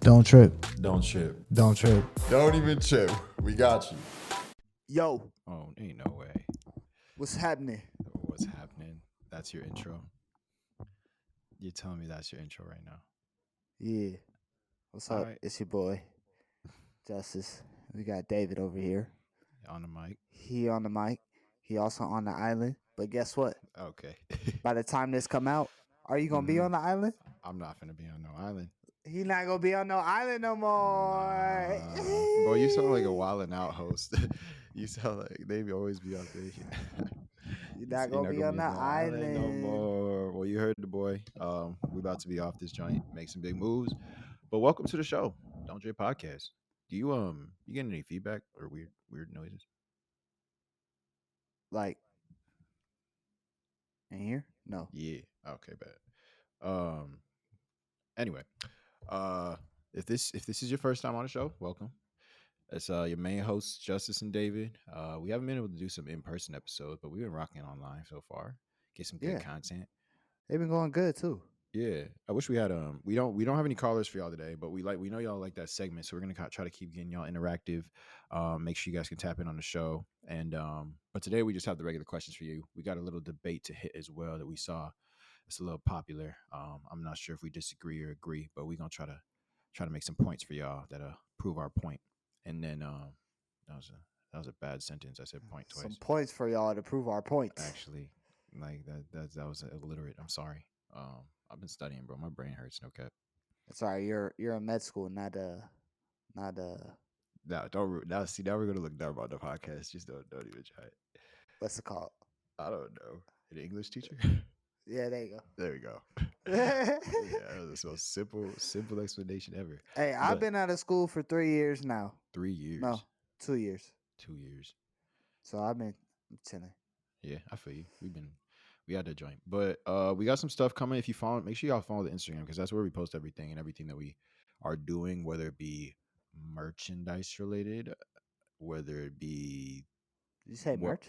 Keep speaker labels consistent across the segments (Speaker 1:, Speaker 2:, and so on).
Speaker 1: Don't trip.
Speaker 2: Don't trip.
Speaker 1: Don't trip.
Speaker 2: Don't even trip. We got you.
Speaker 3: Yo,
Speaker 4: Oh, ain't no way.
Speaker 3: what's happening?
Speaker 4: What's happening? That's your intro? You're telling me that's your intro right now?
Speaker 3: Yeah. What's up?
Speaker 4: Alright.
Speaker 3: It's your boy, Justice. We got David over here.
Speaker 4: On the mic?
Speaker 3: He on the mic. He also on the island. But guess what?
Speaker 4: Okay.
Speaker 3: By the time this come out, are you gonna be on the island?
Speaker 4: I'm not gonna be on no island.
Speaker 3: He not gonna be on no island no more.
Speaker 4: Boy, you sound like a wildin' out host. You sound like they always be out there.
Speaker 3: You're not gonna be on the island
Speaker 4: no more. Well, you heard the boy. We about to be off this joint, make some big moves. But welcome to the show, Don't Drip Podcast. Do you getting any feedback or weird noises?
Speaker 3: Like in here? No.
Speaker 4: Yeah. Okay, bad. Anyway, if this is your first time on the show, welcome. It's your main hosts, Justice and David. We haven't been able to do some in-person episodes, but we've been rocking online so far. Get some good content.
Speaker 3: They've been going good too.
Speaker 4: Yeah, I wish we had we don't have any callers for y'all today, but we know y'all like that segment, so we're gonna try to keep getting y'all interactive. Make sure you guys can tap in on the show, and but today we just have the regular questions for you. We got a little debate to hit as well that we saw. It's a little popular. I'm not sure if we disagree or agree, but we're gonna try to make some points for y'all that prove our point. And then that was a bad sentence. I said point twice.
Speaker 3: Some points for y'all to prove our points.
Speaker 4: Actually, like that was illiterate. I'm sorry. I've been studying, bro. My brain hurts. No cap.
Speaker 3: Sorry, you're in med school, not
Speaker 4: No, don't. Now, see, now we're gonna look dumb on the podcast. Just don't even try it.
Speaker 3: What's it called?
Speaker 4: I don't know. An English teacher.
Speaker 3: Yeah, there you go.
Speaker 4: There we go. Yeah, that was the most simple explanation ever.
Speaker 3: Hey, I've been out of school for 3 years now.
Speaker 4: 3 years.
Speaker 3: No, 2 years.
Speaker 4: 2 years.
Speaker 3: So I'm chilling.
Speaker 4: Yeah, I feel you. We had that joint, but we got some stuff coming. If you follow, make sure y'all follow the Instagram because that's where we post everything that we are doing, whether it be merchandise related, whether it be.
Speaker 3: Did you say merch?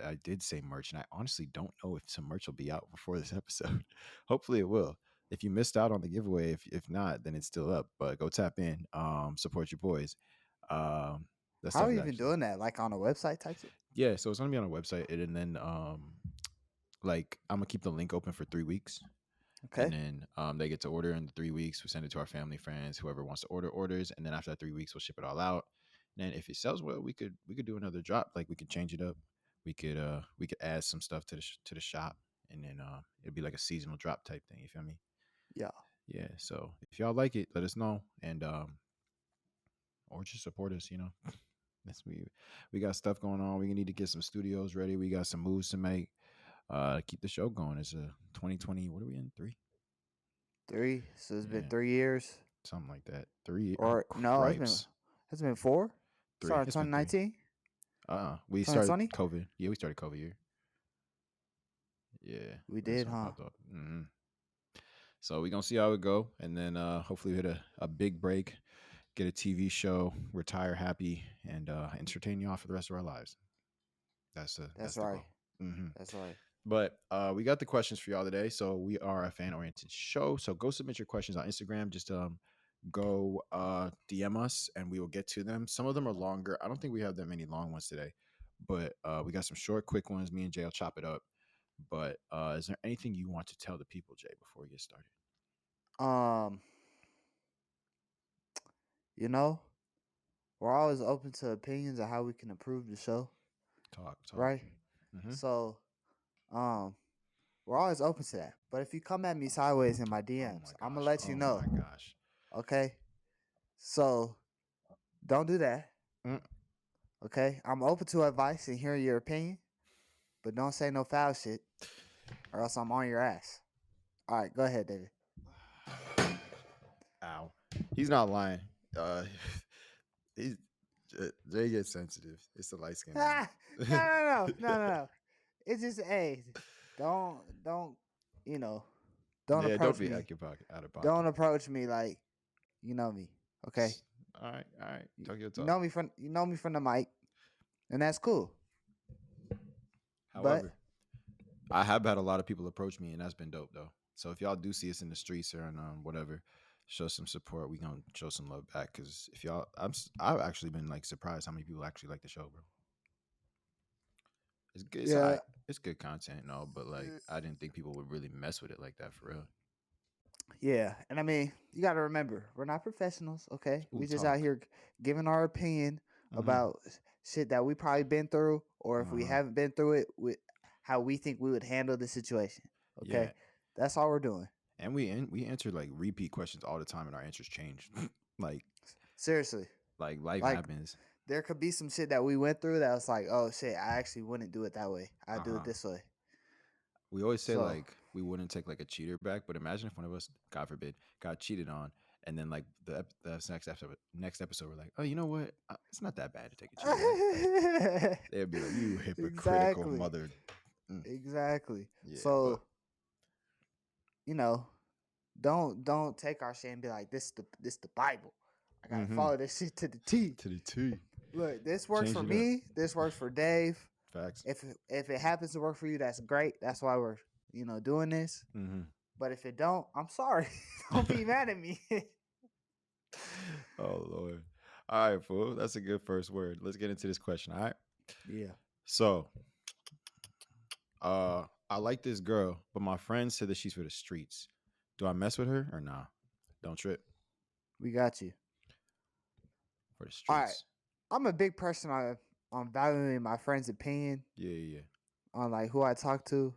Speaker 4: I did say merch, and I honestly don't know if some merch will be out before this episode. Hopefully, it will. If you missed out on the giveaway, if not, then it's still up. But go tap in, support your boys.
Speaker 3: How are you even doing that? Like on a website type shit?
Speaker 4: Yeah, so it's gonna be on a website, and then like I'm gonna keep the link open for 3 weeks.
Speaker 3: Okay.
Speaker 4: And then they get to order in the 3 weeks. We send it to our family, friends, whoever wants to orders, and then after that 3 weeks, we'll ship it all out. And then if it sells well, we could do another drop. Like we could change it up. We could add some stuff to the shop, and then it'd be like a seasonal drop type thing. You feel me?
Speaker 3: Yeah.
Speaker 4: Yeah. So if y'all like it, let us know, and or just support us. You know, we got stuff going on. We need to get some studios ready. We got some moves to make. Keep the show going. It's a 2020. What are we in? 3?
Speaker 3: 3. So it's been 3 years.
Speaker 4: Something like that. 3
Speaker 3: or no, it's been 4.
Speaker 4: 3.
Speaker 3: Started 2019.
Speaker 4: We started COVID. Yeah, we started COVID year. Yeah,
Speaker 3: we did, huh?
Speaker 4: Mm-hmm. So we're gonna see how it go, and then hopefully we hit a big break, get a TV show, retire happy, and entertain y'all for the rest of our lives. That's right.
Speaker 3: Mm-hmm. That's right.
Speaker 4: But we got the questions for y'all today. So we are a fan-oriented show. So go submit your questions on Instagram. Just go DM us, and we will get to them. Some of them are longer. I don't think we have that many long ones today. But we got some short, quick ones. Me and Jay will chop it up. But is there anything you want to tell the people, Jay, before we get started?
Speaker 3: You know, we're always open to opinions of how we can improve the show.
Speaker 4: Talk.
Speaker 3: Right? Mm-hmm. So, we're always open to that. But if you come at me sideways in my DMs, I'm going to let you know.
Speaker 4: Oh, my gosh.
Speaker 3: Okay? So, don't do that. Okay? I'm open to advice and hearing your opinion, but don't say no foul shit or else I'm on your ass. All right, go ahead, David.
Speaker 4: Ow. He's not lying. Jay gets sensitive. It's the light skin.
Speaker 3: No. It's just, hey, don't you know, don't approach me.
Speaker 4: Don't be out of pocket.
Speaker 3: Don't approach me like you know me. Okay.
Speaker 4: All right. Talk your talk.
Speaker 3: You know me from the mic, and that's cool.
Speaker 4: However, I have had a lot of people approach me, and that's been dope though. So if y'all do see us in the streets or on whatever, show some support. We gonna show some love back because if y'all, I've actually been like surprised how many people actually like the show, bro. It's good.
Speaker 3: Yeah.
Speaker 4: It's good content, no, but like I didn't think people would really mess with it like that for real.
Speaker 3: Yeah, and I mean, you got to remember, we're not professionals, okay?
Speaker 4: Ooh,
Speaker 3: We just out
Speaker 4: talk.
Speaker 3: here giving our opinion
Speaker 4: Mm-hmm.
Speaker 3: about shit that we probably been through, or if we
Speaker 4: Uh-huh.
Speaker 3: haven't been through it, with how we think we would handle the situation.
Speaker 4: Yeah,
Speaker 3: Okay, that's all we're doing.
Speaker 4: and we answered like repeat questions all the time, and our answers change. like
Speaker 3: Seriously,
Speaker 4: like life
Speaker 3: like
Speaker 4: happens.
Speaker 3: there could be some shit that we went through that was like, oh shit, I actually wouldn't do it that way. I
Speaker 4: Uh
Speaker 3: do
Speaker 4: huh.
Speaker 3: it this way.
Speaker 4: We always say
Speaker 3: So
Speaker 4: like we wouldn't take like a cheater back, but imagine if one of us, God forbid, got cheated on, and then like the next episode, we're like, oh, you know what? It's not that bad to take a cheater back. Like, they'd be like, you hypocritical
Speaker 3: exactly,
Speaker 4: mother. Mm,
Speaker 3: exactly.
Speaker 4: yeah, but
Speaker 3: So you know, don't take our shit and be like, this the Bible. I gotta
Speaker 4: mm-hmm.
Speaker 3: follow this shit to the T.
Speaker 4: To the T.
Speaker 3: Look, this works
Speaker 4: Change
Speaker 3: for
Speaker 4: it up.
Speaker 3: me. This works for Dave.
Speaker 4: Facts.
Speaker 3: If it happens to work for you, that's great. That's why we're doing this.
Speaker 4: Mm-hmm.
Speaker 3: But if it don't, I'm sorry. Don't be mad at me.
Speaker 4: Oh Lord. All right, fool. That's a good first word. Let's get into this question. All right.
Speaker 3: Yeah,
Speaker 4: So, I like this girl, but my friend said that she's for the streets. Do I mess with her or nah? Don't trip.
Speaker 3: we got you.
Speaker 4: For the
Speaker 3: All right.
Speaker 4: streets.
Speaker 3: I'm a big person on valuing my friend's opinion
Speaker 4: Yeah.
Speaker 3: on like who I talk to.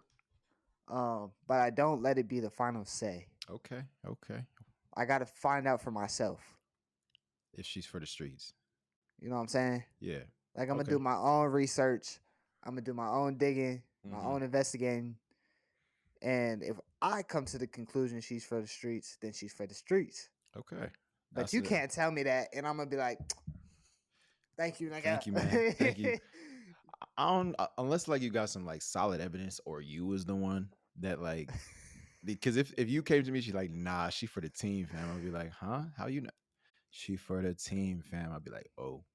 Speaker 3: But I don't let it be the final say.
Speaker 4: Okay.
Speaker 3: I gotta find out for myself.
Speaker 4: If she's for the streets.
Speaker 3: You know what I'm saying?
Speaker 4: Yeah.
Speaker 3: Like I'm gonna
Speaker 4: Okay.
Speaker 3: do my own research. I'm gonna do my own digging, my
Speaker 4: Mhm.
Speaker 3: own investigating. And if I come to the conclusion she's for the streets, then she's for the streets.
Speaker 4: Okay.
Speaker 3: But
Speaker 4: That's
Speaker 3: you
Speaker 4: it.
Speaker 3: can't tell me that, and I'm gonna be like, "Thank you, nigga."
Speaker 4: Thank you, man. Thank you. I don't unless like you got some like solid evidence or you was the one that like because if you came to me, she's like, nah, she for the team, fam. I'd be like, huh? How you know? She for the team, fam. I'd be like, oh,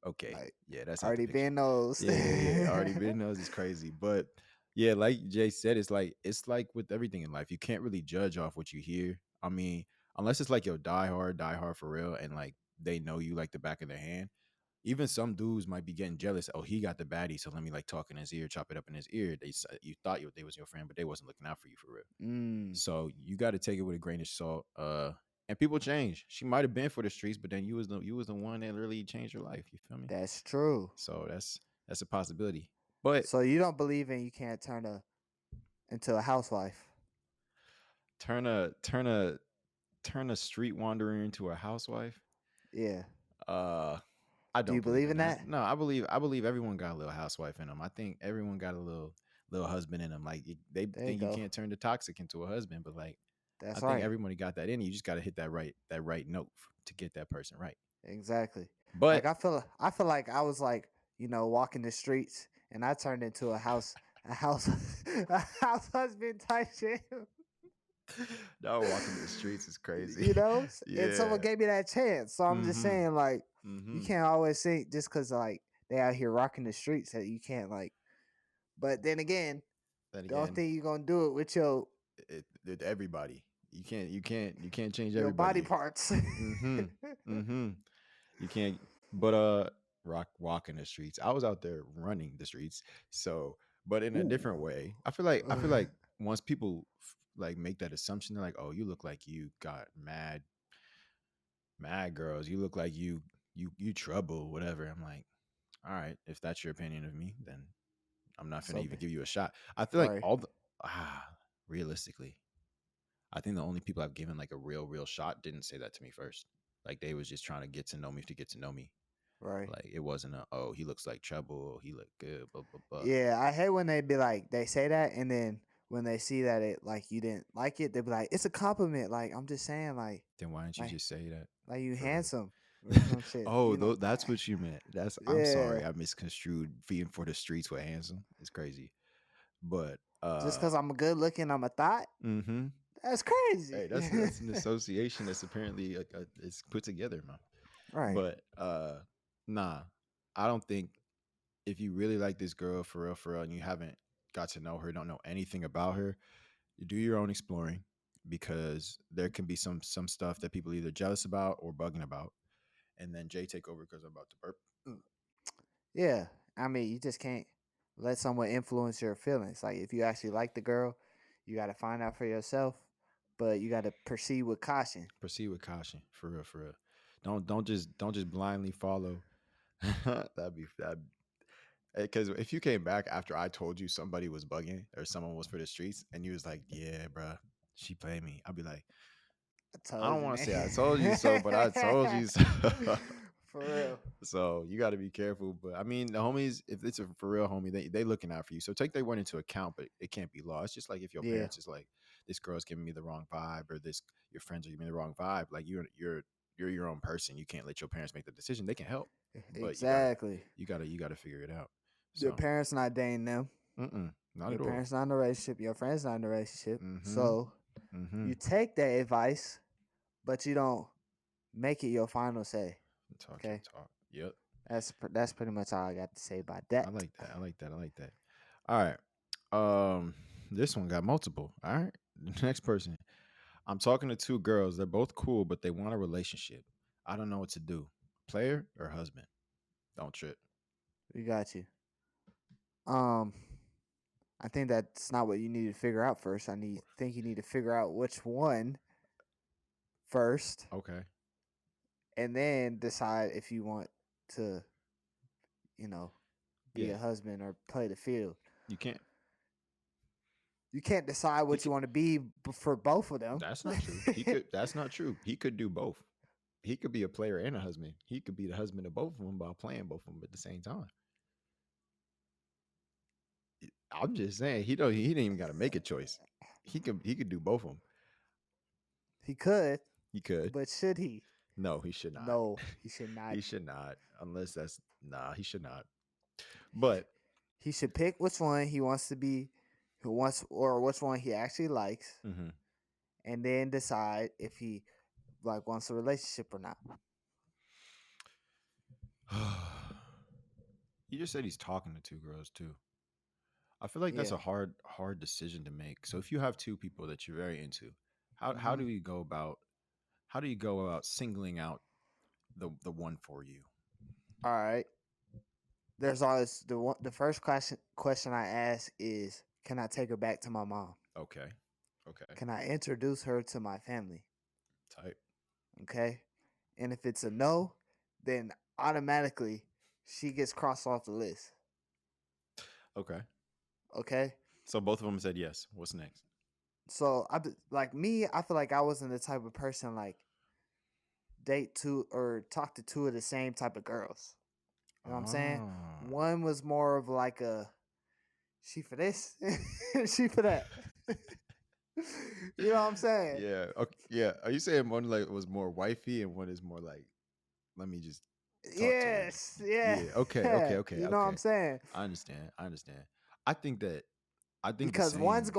Speaker 4: okay.
Speaker 3: Like,
Speaker 4: Yeah, that's out the
Speaker 3: already
Speaker 4: picture.
Speaker 3: been those.
Speaker 4: Yeah. Already been knows it's crazy. But yeah, like Jay said, it's like with everything in life. You can't really judge off what you hear. I mean, unless it's like your die hard for real, and like they know you like the back of their hand. Even some dudes might be getting jealous. Oh, he got the baddie, so let me like talk in his ear, chop it up in his ear. You thought they was your friend, but they wasn't looking out for you for real.
Speaker 3: Mm,
Speaker 4: So you got to take it with a grain of salt. And people change. She might have been for the streets, but then you was the one that really changed her life. You feel me?
Speaker 3: that's true.
Speaker 4: So that's a possibility. But
Speaker 3: So you don't believe in you can't turn into a housewife?
Speaker 4: turn a street wanderer into a housewife.
Speaker 3: Yeah.
Speaker 4: I
Speaker 3: Do you
Speaker 4: don't believe
Speaker 3: believe
Speaker 4: in
Speaker 3: in
Speaker 4: that.
Speaker 3: that?
Speaker 4: No, I believe everyone got a little housewife in them. I think everyone got a little husband in them. Like they
Speaker 3: There you
Speaker 4: think you
Speaker 3: go.
Speaker 4: can't turn the toxic into a husband, but like I
Speaker 3: That's
Speaker 4: think
Speaker 3: right.
Speaker 4: everybody got that in. You just got to hit that right note to get that person right.
Speaker 3: Exactly. Like
Speaker 4: But
Speaker 3: I feel like I was like, walking the streets and I turned into a house a house husband type shit.
Speaker 4: now walking the streets is crazy.
Speaker 3: And someone
Speaker 4: Yeah.
Speaker 3: gave me that chance. So I'm just
Speaker 4: Mm-hmm.
Speaker 3: saying, like, you
Speaker 4: Mm-hmm.
Speaker 3: can't always think just because like they out here rocking the streets that you can't like. But then again,
Speaker 4: Then
Speaker 3: don't
Speaker 4: again,
Speaker 3: think you're gonna do it with
Speaker 4: everybody. You can't change
Speaker 3: your body
Speaker 4: everybody.
Speaker 3: parts.
Speaker 4: Mm-hmm. Mm-hmm. You can't. But walking the streets. I was out there running the streets. So, but in a
Speaker 3: Ooh.
Speaker 4: different way. I feel like once people like make that assumption, they're like, oh, you look like you got mad girls. You look like you trouble, whatever. I'm like, all right, if that's your opinion of me, then I'm not gonna
Speaker 3: So
Speaker 4: even
Speaker 3: ba-
Speaker 4: give you a shot. I feel like
Speaker 3: right.
Speaker 4: realistically, I think the only people I've given like a real shot didn't say that to me first. Like they was just trying to get to know me to get to know me.
Speaker 3: Right.
Speaker 4: Like it wasn't oh, he looks like trouble, he look good, blah blah blah.
Speaker 3: Yeah, I hate when they be like they say that and then when they see that it like you didn't like it, they be like, it's a compliment. Like I'm just saying,
Speaker 4: Then why didn't you
Speaker 3: like
Speaker 4: just say that?
Speaker 3: like you
Speaker 4: For real?
Speaker 3: handsome or some shit.
Speaker 4: Oh, that's what you meant. I'm
Speaker 3: Yeah.
Speaker 4: sorry, I misconstrued being for the streets with handsome. It's crazy. But
Speaker 3: Just because I'm good looking, I'm a thought.
Speaker 4: mm-hmm.
Speaker 3: That's crazy.
Speaker 4: Hey, that's an association that's apparently it's put together, man.
Speaker 3: Right.
Speaker 4: But nah, I don't think if you really like this girl for real, and you haven't got to know her, don't know anything about her, you do your own exploring. because there can be some stuff that people either jealous about or bugging about. And then Jay take over because I'm about to burp.
Speaker 3: Yeah, I mean, you just can't let someone influence your feelings. Like if you actually like the girl, you got to find out for yourself, but you got to proceed with caution.
Speaker 4: Proceed with caution, for real, for real. Don't just blindly follow. That'd be that. Because if you came back after I told you somebody was bugging or someone was for the streets, and you was like, "Yeah, bruh, she played me," I'd be like,
Speaker 3: I
Speaker 4: I
Speaker 3: told
Speaker 4: don't
Speaker 3: you,
Speaker 4: want to
Speaker 3: man.
Speaker 4: say I told you so, but I told you so.
Speaker 3: For real.
Speaker 4: So you got to be careful. But I mean, the homies, if it's a for real homie, they looking out for you. So take their word into account, but it can't be law. It's just like if your
Speaker 3: Yeah,
Speaker 4: parents is like, this girl's giving me the wrong vibe, or this your friends are giving me the wrong vibe. Like you're your own person. You can't let your parents make the decision. They can help, but
Speaker 3: exactly.
Speaker 4: you gotta figure it out.
Speaker 3: Your
Speaker 4: So,
Speaker 3: parents not dating them.
Speaker 4: not
Speaker 3: Your
Speaker 4: at all.
Speaker 3: parents not in a relationship. Your friends not in a relationship.
Speaker 4: Mm-hmm.
Speaker 3: So
Speaker 4: Mm-hmm.
Speaker 3: you take that advice, but you don't make it your final say.
Speaker 4: Talk your
Speaker 3: Okay,
Speaker 4: talk. Yep.
Speaker 3: that's pretty much all I got to say about that.
Speaker 4: I like that. I like that. I like that. All right. This one got multiple. All right. The next person. I'm talking to two girls. They're both cool, but they want a relationship. I don't know what to do. Player or husband? Don't trip.
Speaker 3: We got you. Um, I think that's not what you need to figure out first. Think you need to figure out which one first,
Speaker 4: Okay.
Speaker 3: and then decide if you want to, you know, be
Speaker 4: Yeah.
Speaker 3: a husband or play the field.
Speaker 4: You can't.
Speaker 3: You can't decide
Speaker 4: He
Speaker 3: what you
Speaker 4: could.
Speaker 3: want to be for both of them.
Speaker 4: That's not true. He could. That's not true. He could do both. He could be a player and a husband. He could be the husband of both of them by playing both of them at the same time. I'm just saying he don't. He didn't even got to make a choice. He could. He could do both of them.
Speaker 3: He could,
Speaker 4: He could.
Speaker 3: but should he?
Speaker 4: No, he should not.
Speaker 3: No, he should not.
Speaker 4: He should not. Unless that's nah. He should not. But
Speaker 3: He should pick which one he wants to be, who wants, or which one he actually likes,
Speaker 4: mhm.
Speaker 3: and then decide if he like wants a relationship or not.
Speaker 4: You just said he's talking to two girls too. I feel like that's
Speaker 3: Yeah.
Speaker 4: a hard decision to make. So if you have two people that you're very into, how
Speaker 3: Hmm.
Speaker 4: do you go about singling out the one for you?
Speaker 3: All right. There's always the first question I ask is, can I take her back to my mom?
Speaker 4: Okay. Okay.
Speaker 3: Can I introduce her to my family?
Speaker 4: Type.
Speaker 3: Okay. And if it's a no, then automatically she gets crossed off the list.
Speaker 4: Okay.
Speaker 3: Okay.
Speaker 4: So both of them said yes. What's next?
Speaker 3: So like me, I feel like I wasn't the type of person like date two or talk to two of the same type of girls. You know what I'm saying?
Speaker 4: Ah.
Speaker 3: One was more of like a she for this, she for that. You know what I'm saying?
Speaker 4: Yeah. Okay. Yeah. Are you saying one like was more wifey and one is more like let me just talk to her?
Speaker 3: Yes, yeah.
Speaker 4: Yeah. Okay. Okay. Okay.
Speaker 3: You know what I'm
Speaker 4: Okay.
Speaker 3: saying?
Speaker 4: I understand. I understand. I think that I think the
Speaker 3: Because
Speaker 4: same
Speaker 3: one's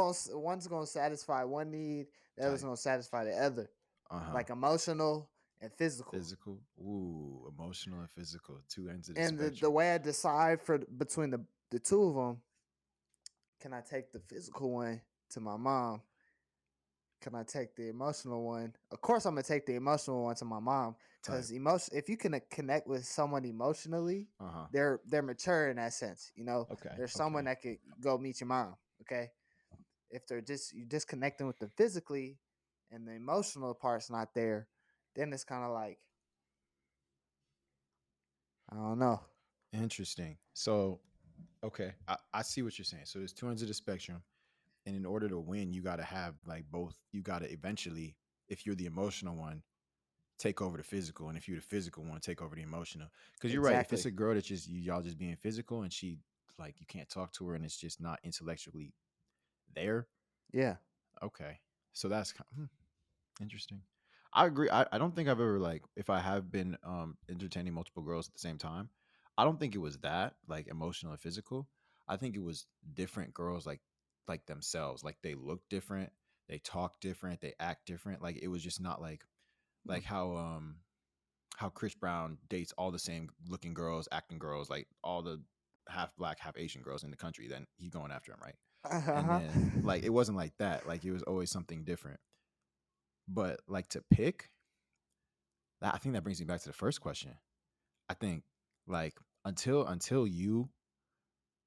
Speaker 3: gonna satisfy one need, the other's
Speaker 4: type.
Speaker 3: gonna satisfy the other,
Speaker 4: Uh-huh.
Speaker 3: like emotional and physical.
Speaker 4: Physical. Ooh, emotional and physical. Two ends of the
Speaker 3: And the
Speaker 4: spectrum.
Speaker 3: way I decide for between the two of them, can I take the physical one to my mom? Can I take the emotional one? Of course, I'm gonna take the emotional one to my mom because
Speaker 4: Type.
Speaker 3: If you can connect with someone emotionally,
Speaker 4: Uh-huh.
Speaker 3: they're mature in that sense. You know,
Speaker 4: Okay.
Speaker 3: there's someone
Speaker 4: Okay.
Speaker 3: that could go meet your mom. Okay, if they're just you just connecting with them physically, and the emotional part's not there, then it's kind of like I don't know.
Speaker 4: Interesting. So, okay, I see what you're saying. So there's two ends of the spectrum. And in order to win, you gotta have like both. You gotta eventually, if you're the emotional one, take over the physical. And if you're the physical one, take over the emotional. Because you're right. If it's
Speaker 3: Exactly.
Speaker 4: a girl that's just y'all just being physical and she like you can't talk to her and it's just not intellectually there.
Speaker 3: Yeah.
Speaker 4: Okay. So that's interesting. I agree. I don't think I've ever like if I have been entertaining multiple girls at the same time, I don't think it was that like emotional or physical. I think it was different girls like themselves. Like they look different, they talk different, they act different. Like it was just not like how Chris Brown dates all the same looking girls, acting girls, like all the half black, half Asian girls in the country, then he going after him, right? And
Speaker 3: Uh-huh.
Speaker 4: then like it wasn't like that. Like it was always something different. But like to pick, I think that brings me back to the first question. I think like until you,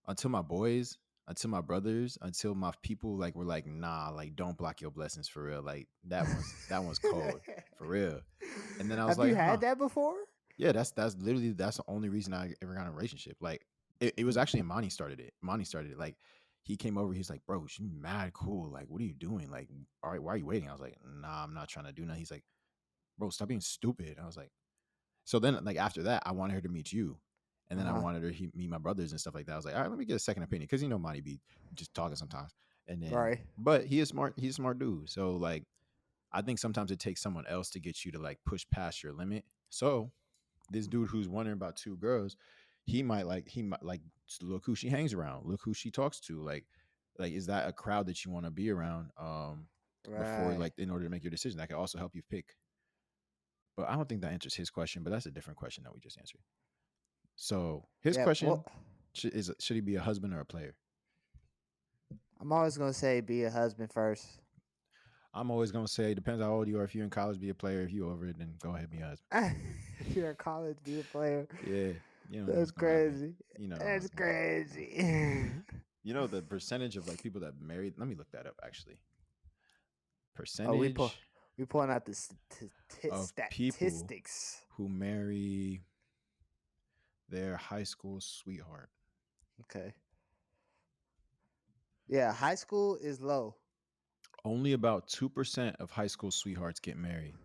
Speaker 4: until my boys, until my brothers, until my people like were like, nah, like don't block your blessings for real. Like that one's cold for real. And then I was
Speaker 3: Have you
Speaker 4: like, huh,
Speaker 3: had that before?
Speaker 4: yeah, that's literally that's the only reason I ever got in a relationship. Like it was actually Monty started it. Monty started it. Like he came over, he's like, bro, she mad cool. Like, what are you doing? Like, all right, why are you waiting? I was like, nah, I'm not trying to do nothing. He's like, bro, stop being stupid. I was like, so then like after that, I wanted her to meet you. And then I
Speaker 3: Uh-huh.
Speaker 4: wanted her to meet my brothers and stuff like that. I was like, all right, let me get a second opinion. Cause Monty be just talking sometimes. And then
Speaker 3: Right.
Speaker 4: but he is smart, he's a smart dude. So like I think sometimes it takes someone else to get you to like push past your limit. So this dude who's wondering about two girls, he might like look who she hangs around, look who she talks to. Like is that a crowd that you want to be around before
Speaker 3: Right.
Speaker 4: like in order to make your decision? That can also help you pick. But I don't think that answers his question, but that's a different question that we just answered. So his
Speaker 3: Yeah.
Speaker 4: question
Speaker 3: Well,
Speaker 4: should he be a husband or a player?
Speaker 3: I'm always gonna say be a husband first.
Speaker 4: I'm always gonna say depends how old you are. If you're in college, be a player. If you over it, then go ahead be a husband.
Speaker 3: If you're in college, be a player.
Speaker 4: Yeah, you don't know
Speaker 3: That's
Speaker 4: what's gonna happen.
Speaker 3: crazy.
Speaker 4: You know,
Speaker 3: That's crazy.
Speaker 4: you know the percentage of like people that married. Let me look that up actually.
Speaker 3: Oh,
Speaker 4: Percentage
Speaker 3: we pulling out the
Speaker 4: of people
Speaker 3: statistics.
Speaker 4: who marry their high school sweetheart.
Speaker 3: Okay. Yeah, high school is low.
Speaker 4: Only about 2% of high school sweethearts get married.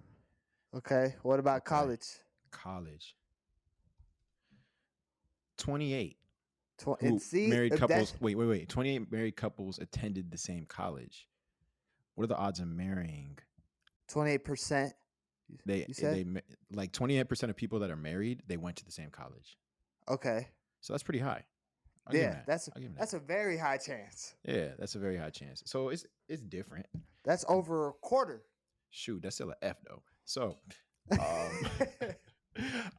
Speaker 3: Okay. What about
Speaker 4: Okay,
Speaker 3: college?
Speaker 4: college 28
Speaker 3: And
Speaker 4: who
Speaker 3: see
Speaker 4: married
Speaker 3: if
Speaker 4: couples.
Speaker 3: that's
Speaker 4: Wait. 28 married couples attended the same college. What are the odds of marrying?
Speaker 3: 28%.
Speaker 4: They
Speaker 3: You said
Speaker 4: they like 28% of people that are married they went to the same college.
Speaker 3: okay.
Speaker 4: So that's pretty high. I'll give him
Speaker 3: Yeah,
Speaker 4: that.
Speaker 3: that's
Speaker 4: I'll give him that.
Speaker 3: that's a very high chance.
Speaker 4: Yeah, that's a very high chance. So it's different.
Speaker 3: That's over a quarter.
Speaker 4: Shoot, that's still an F though. So, um,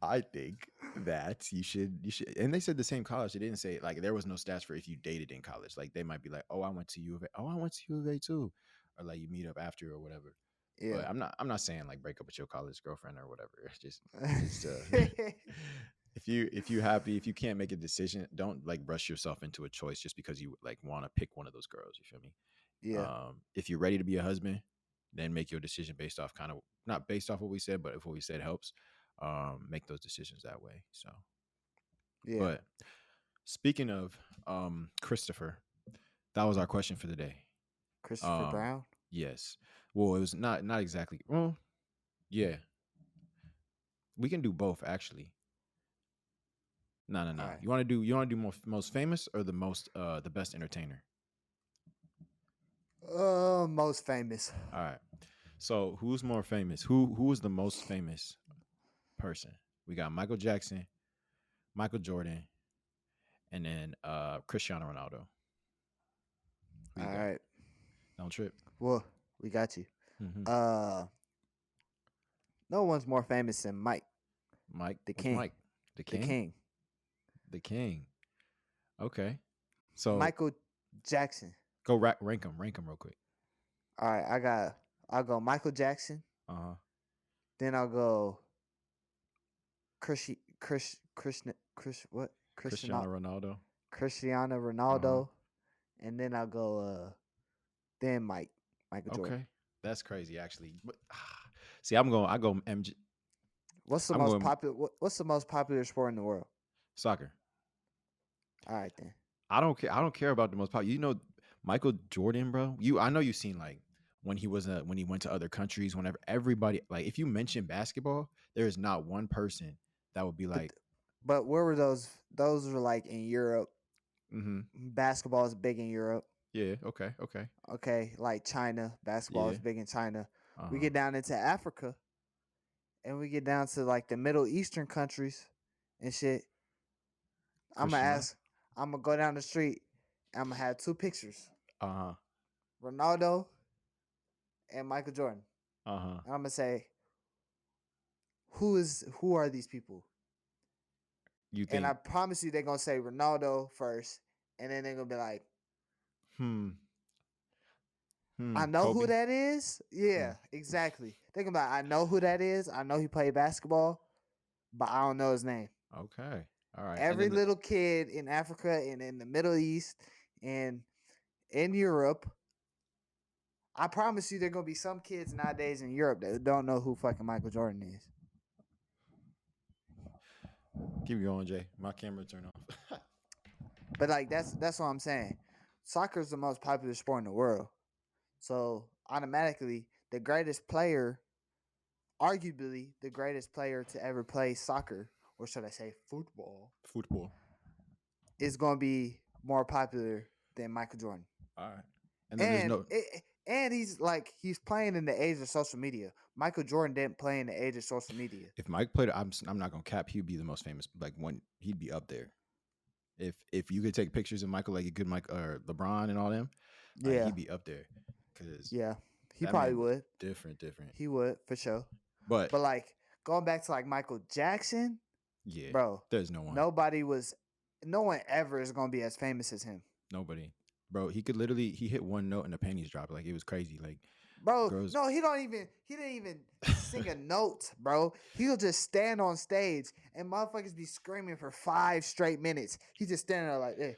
Speaker 4: I think that you should. And they said the same college. They didn't say like there was no stats for if you dated in college. Like they might be like, oh, I went to U of A. Oh, I went to U of A too, or like you meet up after or whatever.
Speaker 3: Yeah.
Speaker 4: But I'm not saying like break up with your college girlfriend or whatever. Just if you happy, if you can't make a decision, don't like rush yourself into a choice just because you like want to pick one of those girls. You feel me?
Speaker 3: Yeah.
Speaker 4: If you're ready to be a husband, then make your decision based off kind of not based off what we said, but if what we said helps, make those decisions that way. So,
Speaker 3: Yeah.
Speaker 4: but speaking of Christopher, that was our question for the day.
Speaker 3: Christopher
Speaker 4: Um,
Speaker 3: Brown.
Speaker 4: yes. Well, it was not exactly. Well, yeah, we can do both actually. No.
Speaker 3: All right.
Speaker 4: You want to do most famous or the best entertainer?
Speaker 3: Most famous.
Speaker 4: All right. So who's more famous? Who is the most famous person? We got Michael Jackson, Michael Jordan, and then Cristiano Ronaldo. Who
Speaker 3: All
Speaker 4: you got?
Speaker 3: right.
Speaker 4: Don't trip.
Speaker 3: Well, we got you.
Speaker 4: Mm-hmm.
Speaker 3: No one's more famous than Mike,
Speaker 4: Mike.
Speaker 3: the
Speaker 4: Which
Speaker 3: king.
Speaker 4: Mike? The
Speaker 3: The
Speaker 4: King.
Speaker 3: king.
Speaker 4: The King. Okay. So
Speaker 3: Michael Jackson.
Speaker 4: go rank them. Rank them real quick.
Speaker 3: All right, I'll go Michael Jackson.
Speaker 4: Uh huh.
Speaker 3: Then I'll go what?
Speaker 4: Cristiano Ronaldo.
Speaker 3: Cristiano
Speaker 4: Uh huh.
Speaker 3: Ronaldo. And then I'll go then Michael Jordan.
Speaker 4: Okay. That's crazy, actually. But, see, I go MJ.
Speaker 3: What's the
Speaker 4: I'm
Speaker 3: most
Speaker 4: going
Speaker 3: popular what's the most popular sport in the world?
Speaker 4: soccer.
Speaker 3: All right then.
Speaker 4: I don't care. I don't care about the most popular. You know, Michael Jordan, bro. I know you've seen like when he went to other countries. Whenever everybody like, if you mention basketball, there is not one person that would be
Speaker 3: But
Speaker 4: like,
Speaker 3: but where were those? Those were like in Europe.
Speaker 4: mm-hmm.
Speaker 3: Basketball is big in Europe.
Speaker 4: Yeah, okay,
Speaker 3: Okay, like China, basketball
Speaker 4: yeah,
Speaker 3: is big in China. We
Speaker 4: uh-huh.
Speaker 3: get down into Africa and we get down to like the Middle Eastern countries and shit.
Speaker 4: Cristiano,
Speaker 3: I'm gonna go down the street and I'm gonna have two pictures.
Speaker 4: uh-huh,
Speaker 3: Ronaldo and Michael Jordan.
Speaker 4: uh-huh.
Speaker 3: And I'm gonna say, who are these people?
Speaker 4: You
Speaker 3: And I
Speaker 4: think,
Speaker 3: promise you they're gonna say Ronaldo first, and then they're gonna be like,
Speaker 4: hmm,
Speaker 3: I know who
Speaker 4: Kobe?
Speaker 3: that is. Yeah, exactly. Think about it. I know who that is. I know he played basketball, but I don't know his name.
Speaker 4: Okay. All right. And
Speaker 3: Every
Speaker 4: then
Speaker 3: little kid in Africa and in the Middle East and in Europe, I promise you, there gonna be some kids nowadays in Europe that don't know who fucking Michael Jordan is.
Speaker 4: keep going, Jay. My camera turned off.
Speaker 3: But like that's what I'm saying. Soccer is the most popular sport in the world, so automatically the greatest player, arguably the greatest player to ever play soccer, or should I say football,
Speaker 4: Football.
Speaker 3: is gonna be more popular than Michael Jordan.
Speaker 4: All right. And then there's
Speaker 3: And
Speaker 4: no.
Speaker 3: and he's playing in the age of social media. Michael Jordan didn't play in the age of social media.
Speaker 4: If Mike played, I'm not gonna cap. He'd be the most famous. Like one, he'd be up there. If you could take pictures of Michael, like you could Mike or LeBron and all them, like
Speaker 3: Yeah,
Speaker 4: he'd be up there. Cause
Speaker 3: yeah, he
Speaker 4: that
Speaker 3: probably
Speaker 4: man
Speaker 3: would.
Speaker 4: different.
Speaker 3: He would for sure.
Speaker 4: But
Speaker 3: But like going back to like Michael Jackson,
Speaker 4: yeah,
Speaker 3: bro,
Speaker 4: there's no one.
Speaker 3: no one ever is gonna be as famous as him.
Speaker 4: Nobody. Bro, he could literally he hit one note and the panties dropped. Like it was crazy. Like
Speaker 3: Bro,
Speaker 4: girls.
Speaker 3: no, he didn't even sing a note, bro. He'll just stand on stage and motherfuckers be screaming for 5 straight minutes. He's just standing there like, hey,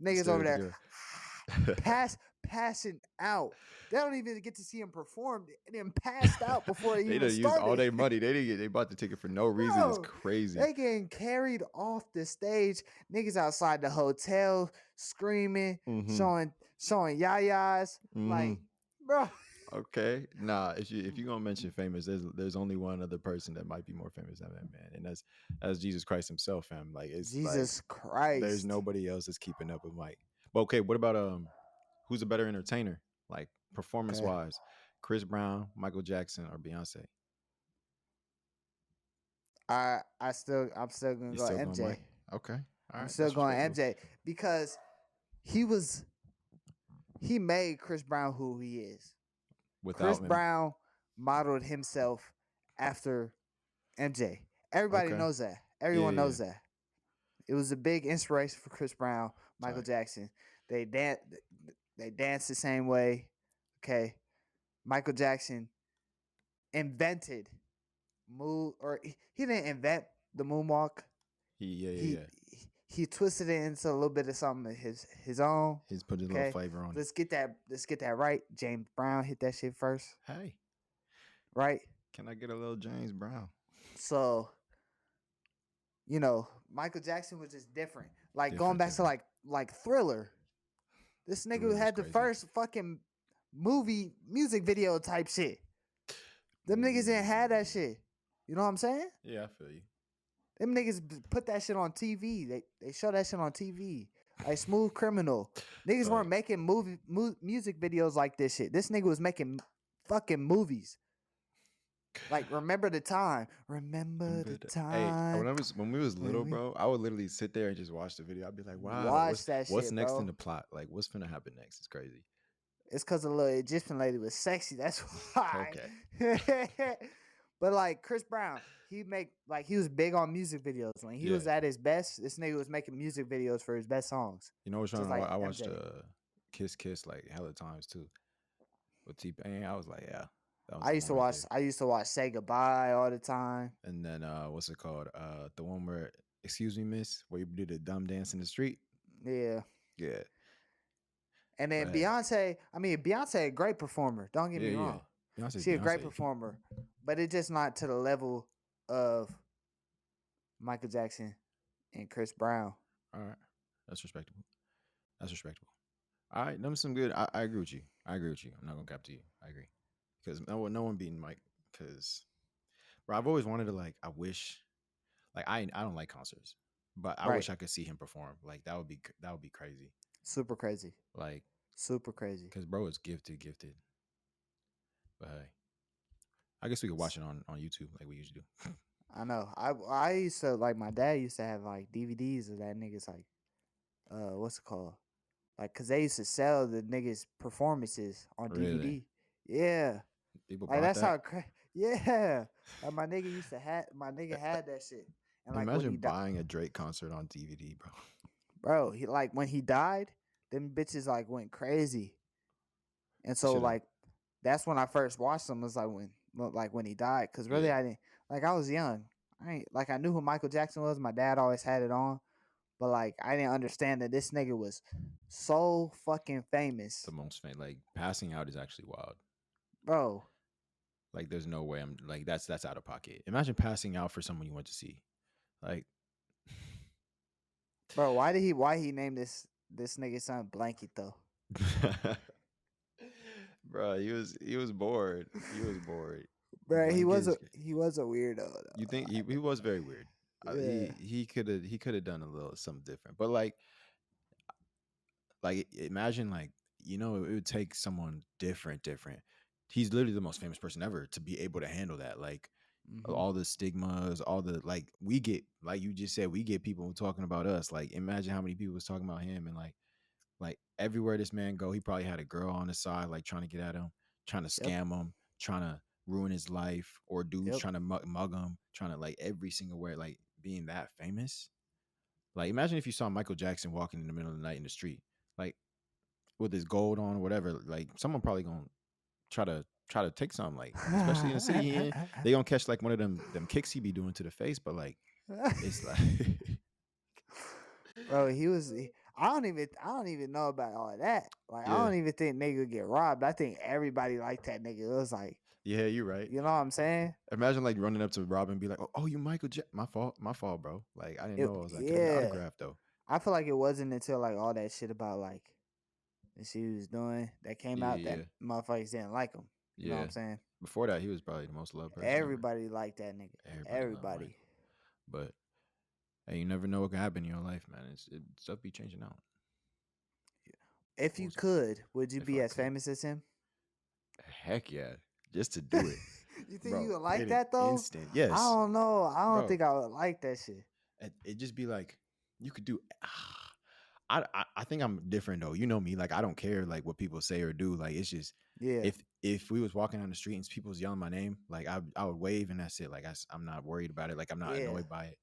Speaker 3: niggas
Speaker 4: Stare
Speaker 3: over
Speaker 4: at the
Speaker 3: there passing out. They don't even get to see him perform. They done passed out before he
Speaker 4: they
Speaker 3: even
Speaker 4: done used all
Speaker 3: started.
Speaker 4: their money. They didn't get. They bought the ticket for no reason. It's
Speaker 3: Bro,
Speaker 4: crazy.
Speaker 3: They getting carried off the stage. Niggas outside the hotel screaming, showing yayas. Like, bro.
Speaker 4: Okay, nah. If you gonna mention famous, there's only one other person that might be more famous than that man, and that's Jesus Christ himself, fam. Like it's
Speaker 3: Jesus
Speaker 4: like,
Speaker 3: Christ.
Speaker 4: there's nobody else that's keeping up with Mike. But okay, what about who's a better entertainer, like performance wise? Chris Brown, Michael Jackson, or Beyonce?
Speaker 3: I'm still gonna
Speaker 4: You
Speaker 3: go
Speaker 4: still going
Speaker 3: MJ.
Speaker 4: Mike? Okay, all right.
Speaker 3: I'm still going MJ because he made Chris Brown who he is.
Speaker 4: Without
Speaker 3: Chris
Speaker 4: him,
Speaker 3: Brown modeled himself after MJ. Everybody
Speaker 4: Okay.
Speaker 3: knows that. Everyone
Speaker 4: Yeah,
Speaker 3: knows that. It was a big inspiration for Chris Brown, Michael
Speaker 4: Tight.
Speaker 3: Jackson. They dance the same way. Okay. Michael Jackson invented he didn't invent the moonwalk. He twisted it into a little bit of something of his own.
Speaker 4: He's put a little flavor on it.
Speaker 3: Let's get that right. James Brown hit that shit first.
Speaker 4: Hey,
Speaker 3: Right?
Speaker 4: can I get a little James Brown?
Speaker 3: So, Michael Jackson was just different. Like going back to like Thriller. This nigga
Speaker 4: Thriller's
Speaker 3: had the
Speaker 4: crazy.
Speaker 3: first fucking movie music video type shit. Them niggas didn't have that shit. You know what I'm saying?
Speaker 4: Yeah, I feel you.
Speaker 3: Them niggas put that shit on TV. They show that shit on TV. Like Smooth Criminal. Niggas weren't making music videos like this shit. This nigga was making fucking movies. Like Remember the Time. Remember the time.
Speaker 4: Hey, when we was little, bro, I would literally sit there and just watch the video. I'd be like, wow,
Speaker 3: Watch that
Speaker 4: what's
Speaker 3: shit,
Speaker 4: next
Speaker 3: bro.
Speaker 4: in the plot? Like, what's finna happen next? It's crazy.
Speaker 3: It's because the little Egyptian lady was sexy. That's why.
Speaker 4: Okay.
Speaker 3: But like Chris Brown, he was big on music videos. When he was at his best, this nigga was making music videos for his best songs.
Speaker 4: You know what's wrong?
Speaker 3: Like
Speaker 4: I watched
Speaker 3: MJ.
Speaker 4: Kiss Kiss like hella times too. With T-Pain, I was like, yeah. That was
Speaker 3: I
Speaker 4: the
Speaker 3: used to
Speaker 4: one right
Speaker 3: watch.
Speaker 4: there.
Speaker 3: I used to watch Say Goodbye all the time.
Speaker 4: And then what's it called? The one where Excuse Me, Miss, where you did the dumb dance in the street.
Speaker 3: Yeah.
Speaker 4: Yeah.
Speaker 3: And then
Speaker 4: But,
Speaker 3: Beyonce. I mean, Beyonce a great performer. Don't get me wrong.
Speaker 4: Beyonce's
Speaker 3: She a great
Speaker 4: Beyonce.
Speaker 3: performer, but it's just not to the level of Michael Jackson and Chris Brown.
Speaker 4: All right, that's respectable. That's respectable. All right, them some good. I agree with you. I'm not gonna cap to you. I agree because no one beating Mike. Because, bro, I've always wanted to I wish, I don't like concerts, but I wish I could see him perform. Like that would be crazy.
Speaker 3: Super crazy.
Speaker 4: Like
Speaker 3: super crazy.
Speaker 4: Because bro is gifted. But hey, I guess we could watch it on YouTube like we usually do.
Speaker 3: I know. I used to my dad used to have DVDs of that niggas what's it called? Cause they used to sell the niggas performances on
Speaker 4: Really?
Speaker 3: DVD. Yeah.
Speaker 4: People bought
Speaker 3: That's
Speaker 4: that?
Speaker 3: how yeah. My nigga had that shit. And
Speaker 4: Imagine buying a Drake concert on DVD, bro.
Speaker 3: Bro, he when he died, them bitches went crazy. And so
Speaker 4: Shoulda.
Speaker 3: like that's when I first watched him was like when he died. Cause really
Speaker 4: Yeah.
Speaker 3: I didn't like I was young. I knew who Michael Jackson was. My dad always had it on. But like I didn't understand that this nigga was so fucking famous.
Speaker 4: The most famous. Like passing out is actually wild.
Speaker 3: Bro.
Speaker 4: Like there's no way I'm like that's out of pocket. Imagine passing out for someone you went to see. Like
Speaker 3: Bro, why he named this nigga son Blanket though?
Speaker 4: Bro, he was bored. He was bored.
Speaker 3: Bro, he was
Speaker 4: Blankets.
Speaker 3: a weirdo though.
Speaker 4: You think he was very weird.
Speaker 3: Yeah.
Speaker 4: He could have done a little something different. But imagine like it would take someone different. He's literally the most famous person ever to be able to handle that. Like
Speaker 3: Mm-hmm.
Speaker 4: all the stigmas, all the like we get, like you just said, we get people talking about us. Like imagine how many people was talking about him, and like everywhere this man go, he probably had a girl on his side, like trying to get at him, trying to
Speaker 3: Yep.
Speaker 4: scam him, trying to ruin his life, or dudes
Speaker 3: Yep.
Speaker 4: trying to mug him, trying to like every single way, like being that famous. Like imagine if you saw Michael Jackson walking in the middle of the night in the street, like with his gold on or whatever. Like someone probably gonna try to take something, like especially in the city he in, they gonna catch like one of them kicks he be doing to the face, but like it's like
Speaker 3: Bro, I don't even know about all that. Like I
Speaker 4: Yeah.
Speaker 3: don't even think nigga would get robbed. I think everybody liked that nigga. It was like,
Speaker 4: yeah, you're right.
Speaker 3: you know what I'm saying?
Speaker 4: Imagine like running up to Robin and be like, oh you Michael my fault, bro. Like I didn't
Speaker 3: It,
Speaker 4: know. I was like, can I get an
Speaker 3: yeah.
Speaker 4: autograph though?
Speaker 3: I feel like it wasn't until like all that shit about like the shit he was doing that came out that motherfuckers didn't like him. You know what I'm saying?
Speaker 4: Before that, he was probably the most loved person ever.
Speaker 3: Everybody liked that nigga. Everybody.
Speaker 4: But hey, you never know what can happen in your life, man. Stuff be changing out.
Speaker 3: If you could, would you
Speaker 4: If
Speaker 3: be
Speaker 4: I
Speaker 3: as
Speaker 4: could.
Speaker 3: famous as him?
Speaker 4: Heck yeah, just to do it.
Speaker 3: You think
Speaker 4: Bro,
Speaker 3: you would like
Speaker 4: in an
Speaker 3: that though?
Speaker 4: instant. Yes.
Speaker 3: I don't know. I don't
Speaker 4: Bro.
Speaker 3: think I would like that shit.
Speaker 4: It just be like you could do. I think I'm different though. You know me. Like I don't care like what people say or do. Like it's just
Speaker 3: Yeah.
Speaker 4: if we was walking down the street and people was yelling my name, like I would wave and that's it. Like I'm not worried about it. Like I'm not annoyed by it.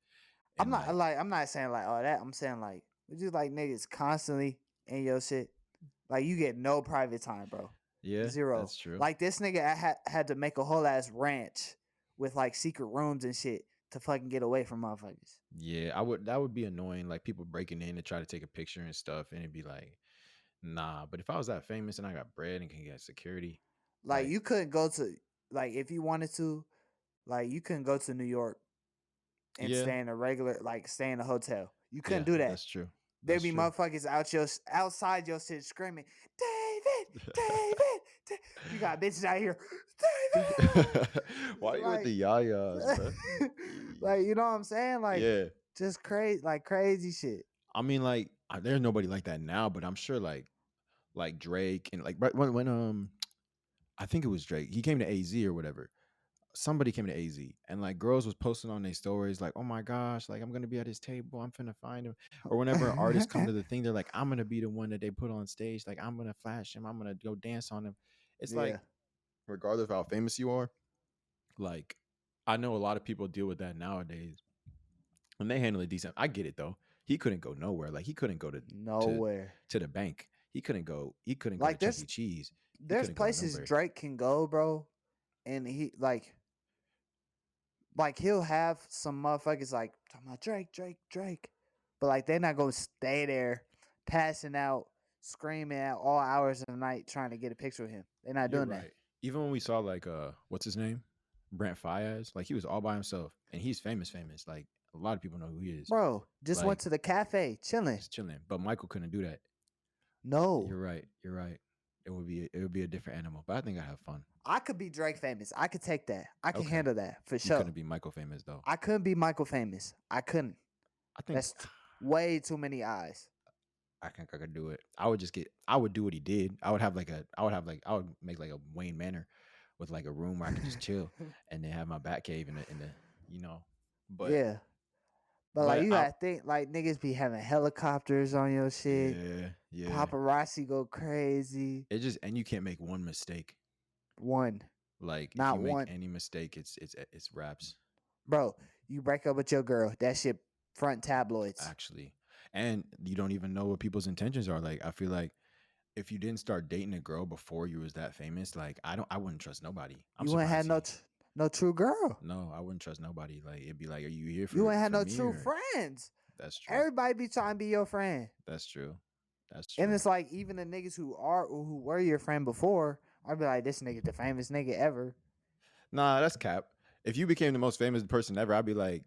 Speaker 3: I'm not saying like all that. I'm saying like would you like niggas constantly in your shit? Like you get no private time, bro.
Speaker 4: Yeah,
Speaker 3: Zero.
Speaker 4: that's true.
Speaker 3: Like this nigga had to make a whole ass ranch with like secret rooms and shit to fucking get away from motherfuckers.
Speaker 4: Yeah, that would be annoying. Like people breaking in to try to take a picture and stuff, and it'd be like, nah. But if I was that famous and I got bread and can get security,
Speaker 3: like you couldn't go to like if you wanted to, like you couldn't go to New York and stay in a hotel. You couldn't do that.
Speaker 4: That's true.
Speaker 3: There'd be motherfuckers outside your shit screaming, David. You got bitches out here, David.
Speaker 4: Why are you with the yayas, bro?
Speaker 3: Like you know what I'm saying? Like
Speaker 4: yeah,
Speaker 3: just crazy shit.
Speaker 4: I mean, like there's nobody like that now, but I'm sure like Drake and like when I think it was Drake. He came to AZ or whatever. Somebody came to AZ and like girls was posting on their stories like, oh my gosh, like I'm gonna be at his table, I'm finna find him. Or whenever artists come to the thing, they're like, I'm gonna be the one that they put on stage, like I'm gonna flash him, I'm gonna go dance on him. It's like regardless of how famous you are, like I know a lot of people deal with that nowadays and they handle it decent. I get it though. He couldn't go nowhere. Like he couldn't go to
Speaker 3: nowhere
Speaker 4: to the bank. He couldn't go
Speaker 3: like
Speaker 4: to Chuck E. Cheese.
Speaker 3: There's places Drake can go, bro, and he like he'll have some motherfuckers like talking about Drake, but like they're not gonna stay there passing out, screaming at all hours of the night trying to get a picture of him. They're not doing that.
Speaker 4: Even when we saw like what's his name, Brent Faiyaz, like he was all by himself and he's famous. Like a lot of people know who he is.
Speaker 3: Bro, just went to the cafe chilling.
Speaker 4: Just chilling, but Michael couldn't do that.
Speaker 3: No,
Speaker 4: you're right. It would be a different animal, but I think I'd have fun.
Speaker 3: I could be Drake famous. I could take that. I can handle that for sure.
Speaker 4: You couldn't be Michael famous though.
Speaker 3: I couldn't be Michael famous. I couldn't. I think that's way too many eyes.
Speaker 4: I think I could do it. I would do what he did. I would make like a Wayne Manor with like a room where I could just chill and then have my bat cave in the but
Speaker 3: yeah. But like you gotta think like niggas be having helicopters on your shit.
Speaker 4: Yeah.
Speaker 3: Paparazzi go crazy.
Speaker 4: It just and you can't make one mistake.
Speaker 3: One.
Speaker 4: Like
Speaker 3: not
Speaker 4: if you
Speaker 3: one.
Speaker 4: make any mistake, it's raps.
Speaker 3: Bro, you break up with your girl, that shit front tabloids.
Speaker 4: Actually. And you don't even know what people's intentions are. Like I feel like if you didn't start dating a girl before you was that famous, like I wouldn't trust nobody. I'm
Speaker 3: You ain't had
Speaker 4: surprised.
Speaker 3: no true girl.
Speaker 4: No, I wouldn't trust nobody. Like it'd be like, are you here
Speaker 3: You ain't had
Speaker 4: for
Speaker 3: no
Speaker 4: me?
Speaker 3: true
Speaker 4: Or?
Speaker 3: friends.
Speaker 4: That's true.
Speaker 3: Everybody be trying to be your friend.
Speaker 4: That's true. That's true.
Speaker 3: And it's like even the niggas who were your friend before, I'd be like, this nigga the famous nigga ever.
Speaker 4: Nah, that's cap. If you became the most famous person ever, I'd be like,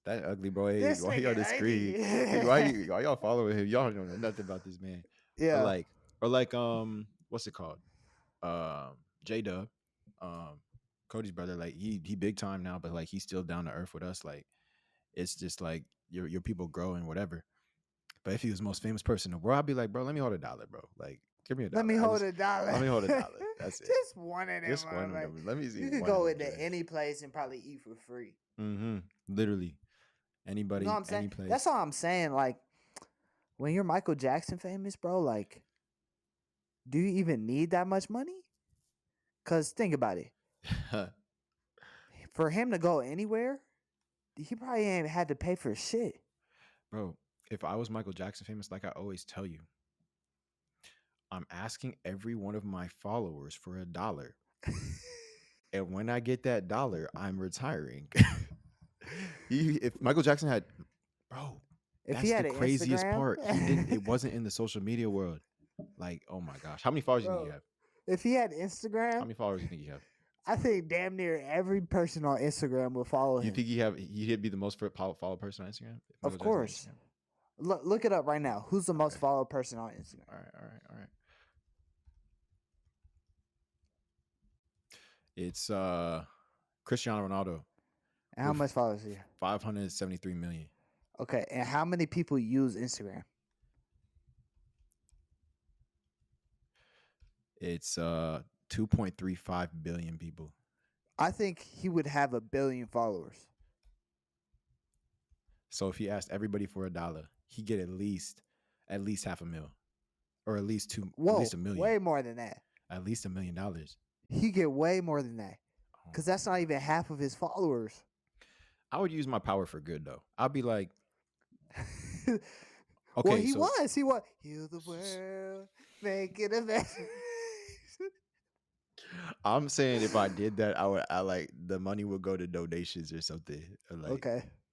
Speaker 4: that ugly boy.
Speaker 3: This
Speaker 4: Why
Speaker 3: nigga
Speaker 4: y'all discreet?
Speaker 3: ugly.
Speaker 4: Why y'all following him? Y'all don't know nothing about this man.
Speaker 3: Yeah.
Speaker 4: Or like what's it called? J Dub, Cody's brother. Like he big time now, but like he's still down to earth with us. Like it's just like your people grow and whatever. But if he was the most famous person in the world, I'd be like, bro, let me hold $1, bro. Like, give me $1.
Speaker 3: Let me hold $1.
Speaker 4: Let me hold $1. That's it.
Speaker 3: Just one of them.
Speaker 4: Just one of them. Let me see.
Speaker 3: You could go into any place and probably eat for free.
Speaker 4: Mm-hmm. Literally. Anybody,
Speaker 3: you know what I'm saying?
Speaker 4: any place.
Speaker 3: That's all I'm saying. Like, when you're Michael Jackson famous, bro, like, do you even need that much money? Because think about it. For him to go anywhere, he probably ain't had to pay for shit.
Speaker 4: Bro, if I was Michael Jackson famous, like I always tell you, I'm asking every one of my followers for $1. And when I get that $1, I'm retiring. If Michael Jackson had, bro,
Speaker 3: if
Speaker 4: that's
Speaker 3: he had
Speaker 4: the craziest
Speaker 3: Instagram,
Speaker 4: part. It wasn't in the social media world. Like, oh my gosh. How many followers do you think you have?
Speaker 3: If he had Instagram,
Speaker 4: How many followers do you think you have?
Speaker 3: I think damn near every person on Instagram will follow him.
Speaker 4: You think he'd be the most followed person on Instagram?
Speaker 3: Of course. Look it up right now. Who's the most followed person on Instagram?
Speaker 4: All right. It's Cristiano Ronaldo.
Speaker 3: And how much followers he have?
Speaker 4: 573 million.
Speaker 3: Okay, and how many people use Instagram?
Speaker 4: It's 2.35 billion people.
Speaker 3: I think he would have 1 billion followers.
Speaker 4: So if he asked everybody for $1, he'd get at least $500,000, or at least at least $1 million.
Speaker 3: Way more than that.
Speaker 4: At least $1 million.
Speaker 3: He get way more than that, because that's not even half of his followers.
Speaker 4: I would use my power for good though. I'd be like,
Speaker 3: okay, well, he was. Heal the world, make it a better.
Speaker 4: I'm saying if I did that, I like the money would go to donations or something. Or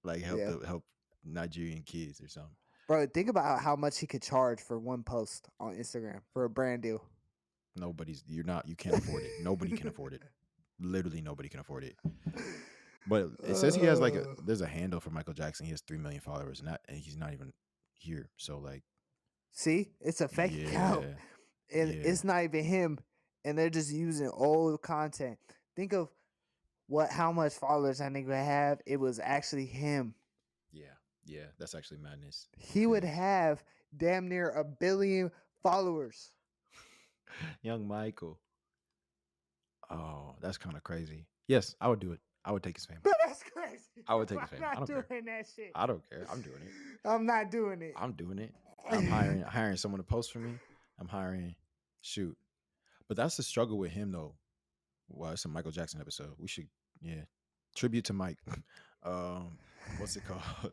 Speaker 4: like help Nigerian kids or something.
Speaker 3: Bro, think about how much he could charge for one post on Instagram for a brand deal.
Speaker 4: You can't afford it. Nobody can afford it. Literally nobody can afford it. But it says he has there's a handle for Michael Jackson. He has 3 million followers, and he's not even here. So like,
Speaker 3: see, it's a fake account, and it's not even him, and they're just using old content. Think of how much followers that nigga have. It was actually him.
Speaker 4: Yeah, that's actually madness.
Speaker 3: He would have damn near 1 billion followers.
Speaker 4: Young Michael. Oh, that's kind of crazy. Yes, I would do it. I would take his fame.
Speaker 3: But that's crazy.
Speaker 4: I would take his fame.
Speaker 3: I'm
Speaker 4: I
Speaker 3: not
Speaker 4: don't
Speaker 3: doing
Speaker 4: care.
Speaker 3: that shit.
Speaker 4: I don't care. I'm doing it.
Speaker 3: I'm not doing it.
Speaker 4: I'm doing it. I'm hiring someone to post for me. I'm hiring. Shoot. But that's the struggle with him though. Well, it's a Michael Jackson episode. We should, tribute to Mike. What's it called?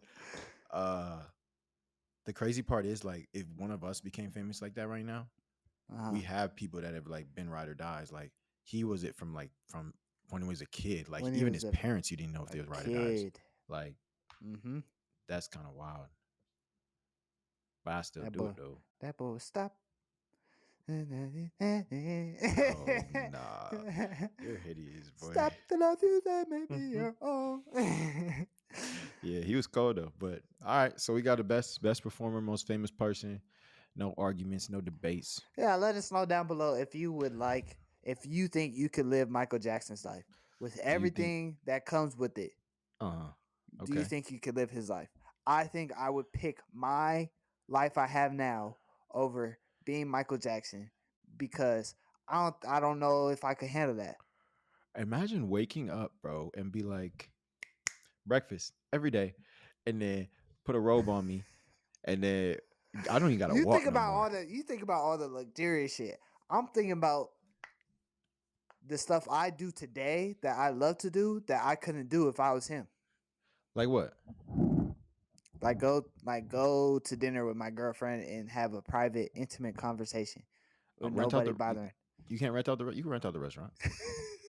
Speaker 4: The crazy part is like if one of us became famous like that right now, we have people that have like been ride or dies. Like he was it from when he was a kid. Like even his parents, you didn't know if they was ride or dies. Like, that's kind of wild. But I still do it though.
Speaker 3: That boy was stop.
Speaker 4: Oh nah, you're hideous, boy.
Speaker 3: Stop the love you that made me your own.
Speaker 4: Yeah, he was cold though. But all right, so we got the best performer, most famous person. No arguments, no debates.
Speaker 3: Yeah, let us know down below if you think you could live Michael Jackson's life with everything that comes with it.
Speaker 4: Okay.
Speaker 3: Do you think you could live his life? I think I would pick my life I have now over being Michael Jackson because I don't know if I could handle that.
Speaker 4: Imagine waking up, bro, and be like, breakfast every day, and then put a robe on me, and then I don't even gotta walk.
Speaker 3: You think about all the luxurious shit. I'm thinking about the stuff I do today that I love to do that I couldn't do if I was him.
Speaker 4: Like what?
Speaker 3: Like go to dinner with my girlfriend and have a private, intimate conversation. with
Speaker 4: Rent out
Speaker 3: nobody
Speaker 4: the
Speaker 3: bothering.
Speaker 4: you can't rent out the you can rent out the restaurant.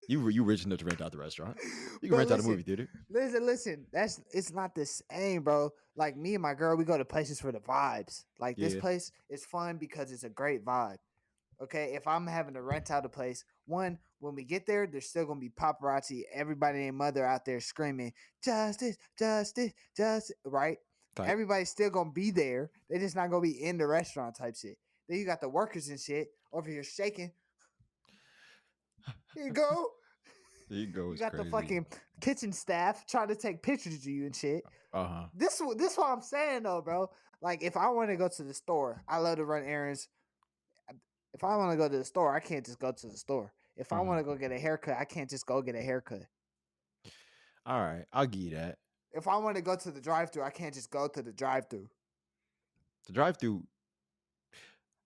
Speaker 4: You rich enough to rent out the restaurant. You can
Speaker 3: Bro,
Speaker 4: rent out a
Speaker 3: listen,
Speaker 4: movie theater.
Speaker 3: listen. It's not the same, bro. Like me and my girl, we go to places for the vibes. Like this
Speaker 4: Yeah.
Speaker 3: place is fun because it's a great vibe. Okay, if I'm having to rent out a place, one, when we get there, there's still gonna be paparazzi, everybody and mother out there screaming, justice, justice, justice, right?
Speaker 4: Type.
Speaker 3: Everybody's still gonna be there. They're just not gonna be in the restaurant type shit. Then you got the workers and shit over here shaking. Here you go.
Speaker 4: There you go.
Speaker 3: You
Speaker 4: It's
Speaker 3: got the
Speaker 4: crazy.
Speaker 3: fucking kitchen staff trying to take pictures of you and shit.
Speaker 4: Uh-huh.
Speaker 3: This what I'm saying though, bro. Like if I want to go to the store, I love to run errands. If I want to go to the store, I can't just go to the store. If I want to go get a haircut, I can't just go get a haircut.
Speaker 4: All right, I'll give you that.
Speaker 3: If I want to go to the drive-thru, I can't just go to the drive-thru.
Speaker 4: The drive-through.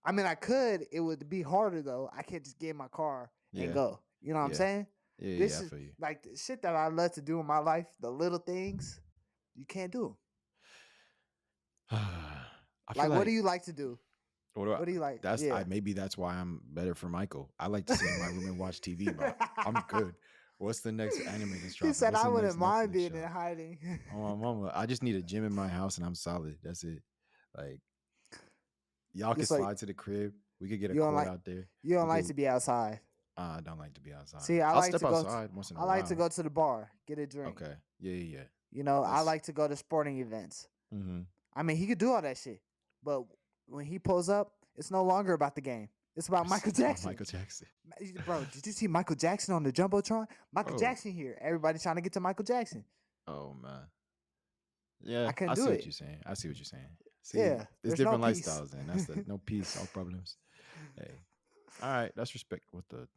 Speaker 3: I mean, I could. It would be harder though. I can't just get in my car and go. You know what I'm saying?
Speaker 4: Yeah,
Speaker 3: This
Speaker 4: I
Speaker 3: is
Speaker 4: feel you.
Speaker 3: like the shit that I love to do in my life. The little things, you can't do.
Speaker 4: I feel
Speaker 3: Like, what do you like to do?
Speaker 4: What
Speaker 3: do you like?
Speaker 4: That's
Speaker 3: Yeah.
Speaker 4: maybe that's why I'm better for Michael. I like to sit in my room and watch TV, bro. I'm good. What's the next anime that's dropping?
Speaker 3: He said,
Speaker 4: What's
Speaker 3: "I
Speaker 4: the
Speaker 3: wouldn't
Speaker 4: next
Speaker 3: mind
Speaker 4: Netflix
Speaker 3: being
Speaker 4: show?
Speaker 3: in hiding."
Speaker 4: Oh, my mama. I just need a gym in my house and I'm solid. That's it. Like, y'all can
Speaker 3: Just like-
Speaker 4: slide to the crib. We could get a
Speaker 3: You don't
Speaker 4: court
Speaker 3: like-
Speaker 4: out there.
Speaker 3: You don't
Speaker 4: We
Speaker 3: like
Speaker 4: could-
Speaker 3: to be outside.
Speaker 4: I don't like to be outside.
Speaker 3: See,
Speaker 4: I'll
Speaker 3: like
Speaker 4: step
Speaker 3: to go.
Speaker 4: outside once in a
Speaker 3: I
Speaker 4: while.
Speaker 3: like to go to the bar, get a drink.
Speaker 4: Okay. Yeah.
Speaker 3: You know, I
Speaker 4: That's-
Speaker 3: like to go to sporting events.
Speaker 4: Mm-hmm.
Speaker 3: I mean, he could do all that shit, but when he pulls up, it's no longer about the game. It's about Michael Jackson.
Speaker 4: Michael Jackson.
Speaker 3: Bro, did you see Michael Jackson on the Jumbotron? Michael
Speaker 4: Oh.
Speaker 3: Jackson here. Everybody trying to get to Michael Jackson.
Speaker 4: Oh man. Yeah,
Speaker 3: I couldn't
Speaker 4: I
Speaker 3: do
Speaker 4: see
Speaker 3: it.
Speaker 4: what you're saying. I see what you're saying. See,
Speaker 3: Yeah,
Speaker 4: there's
Speaker 3: there's no
Speaker 4: different
Speaker 3: peace.
Speaker 4: lifestyles, and that's the no peace, all problems. Hey, all right, that's respect. What the?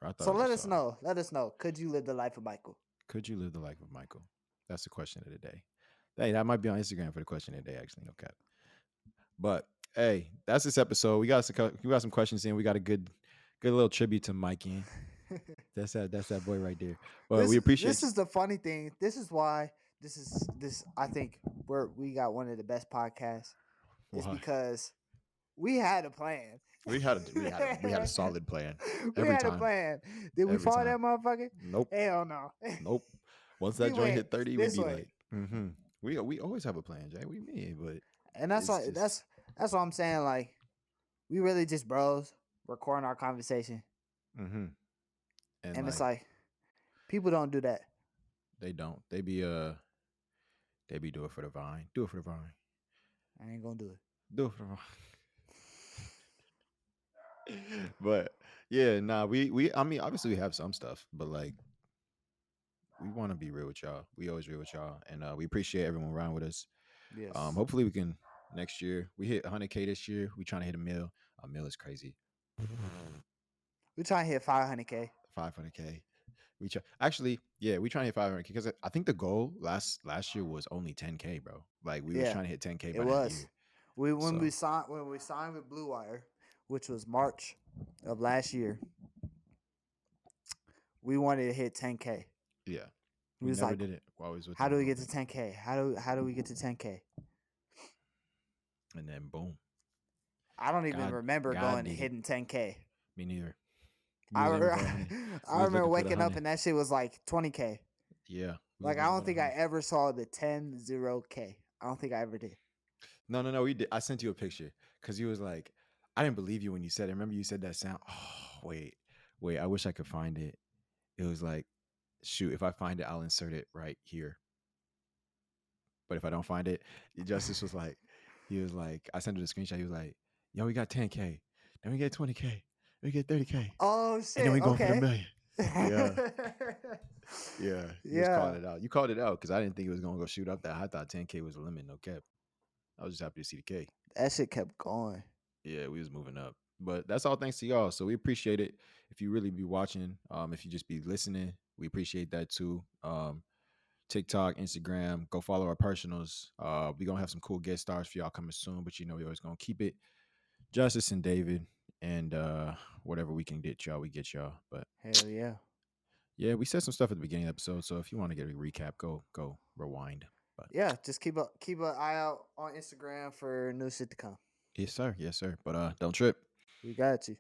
Speaker 4: I thought
Speaker 3: So
Speaker 4: it was
Speaker 3: let
Speaker 4: just,
Speaker 3: us know. Let us know. Could you live the life of Michael?
Speaker 4: Could you live the life of Michael? That's the question of the day. Hey, that might be on Instagram for the question of the day. Actually, no cap. But hey, that's this episode. We got some questions in. We got a good little tribute to Mike in. That's that boy right there. But we appreciate.
Speaker 3: This is the funny thing. This is why this. I think we got one of the best podcasts. It's
Speaker 4: Why?
Speaker 3: because we had a plan.
Speaker 4: we had a solid plan.
Speaker 3: We
Speaker 4: Every
Speaker 3: had
Speaker 4: time.
Speaker 3: a plan. Did we
Speaker 4: Every
Speaker 3: follow that
Speaker 4: time.
Speaker 3: motherfucker?
Speaker 4: Nope.
Speaker 3: Hell no.
Speaker 4: Nope. Once
Speaker 3: We
Speaker 4: that joint
Speaker 3: went
Speaker 4: hit 30, we'd
Speaker 3: this
Speaker 4: be
Speaker 3: way.
Speaker 4: like, we always have a plan, Jay. We mean, but
Speaker 3: And that's
Speaker 4: It's
Speaker 3: why
Speaker 4: just-
Speaker 3: that's what I'm saying. Like, we really just bros recording our conversation,
Speaker 4: and
Speaker 3: it's like people don't do that.
Speaker 4: they don't. They be do it for the vine. Do it for the vine.
Speaker 3: I ain't gonna do it.
Speaker 4: Do it for the vine. But yeah, nah, we I mean, obviously we have some stuff, but like we want to be real with y'all. We always real with y'all, and we appreciate everyone around with us.
Speaker 3: Yes.
Speaker 4: Hopefully we can next year. We hit 100K this year. We trying to hit a mil. A mil is crazy.
Speaker 3: We trying to hit 500K.
Speaker 4: 500K. We try actually, yeah, we trying to hit 500K because I think the goal last year was only 10K, bro. Like we was
Speaker 3: Yeah,
Speaker 4: trying to hit 10K by
Speaker 3: It
Speaker 4: the end of
Speaker 3: was.
Speaker 4: the year.
Speaker 3: When we
Speaker 4: So-
Speaker 3: signed with Blue Wire, which was March of last year, we wanted to hit 10K.
Speaker 4: Yeah,
Speaker 3: We
Speaker 4: we
Speaker 3: was
Speaker 4: never
Speaker 3: like,
Speaker 4: did it. Always with
Speaker 3: how do we get
Speaker 4: them
Speaker 3: to 10K? How do we get to 10K?
Speaker 4: and then boom.
Speaker 3: I don't even
Speaker 4: God-
Speaker 3: remember
Speaker 4: God
Speaker 3: going
Speaker 4: did it.
Speaker 3: hitting 10K.
Speaker 4: Me neither.
Speaker 3: I,
Speaker 4: We was aiming
Speaker 3: re-
Speaker 4: for 100.
Speaker 3: I
Speaker 4: was
Speaker 3: remember
Speaker 4: looking for the
Speaker 3: waking up
Speaker 4: 100.
Speaker 3: and that shit was like 20K.
Speaker 4: Yeah. we was
Speaker 3: Like, I
Speaker 4: looking
Speaker 3: don't
Speaker 4: for
Speaker 3: think
Speaker 4: the
Speaker 3: I
Speaker 4: 100.
Speaker 3: ever saw the 10-0K. I don't think I ever did.
Speaker 4: No. We did. I sent you a picture because you was like, I didn't believe you when you said it. Remember you said that sound? Oh, wait. I wish I could find it. It was like, shoot, if I find it, I'll insert it right here. But if I don't find it, Justice was like, he was like, I sent him the screenshot. He was like, yo, we got 10K. Then we get 20K. We get 30K.
Speaker 3: Oh, shit.
Speaker 4: And then we going for the
Speaker 3: okay.
Speaker 4: million. Yeah. You was calling it out. You called it out because I didn't think it was going to go shoot up that. I thought 10K was the limit, no cap. I was just happy to see the K.
Speaker 3: That shit kept going.
Speaker 4: Yeah, we was moving up. But that's all thanks to y'all. So we appreciate it. If you really be watching, if you just be listening, we appreciate that too. TikTok, Instagram, go follow our personals. We're gonna have some cool guest stars for y'all coming soon, but you know we always gonna keep it Justice and David, and whatever we can get y'all, we get y'all. But
Speaker 3: Hell yeah.
Speaker 4: yeah, we said some stuff at the beginning of the episode, so if you want to get a recap, go rewind. But
Speaker 3: Yeah, just keep an eye out on Instagram for new shit to come.
Speaker 4: yes, sir. But don't trip.
Speaker 3: We got you.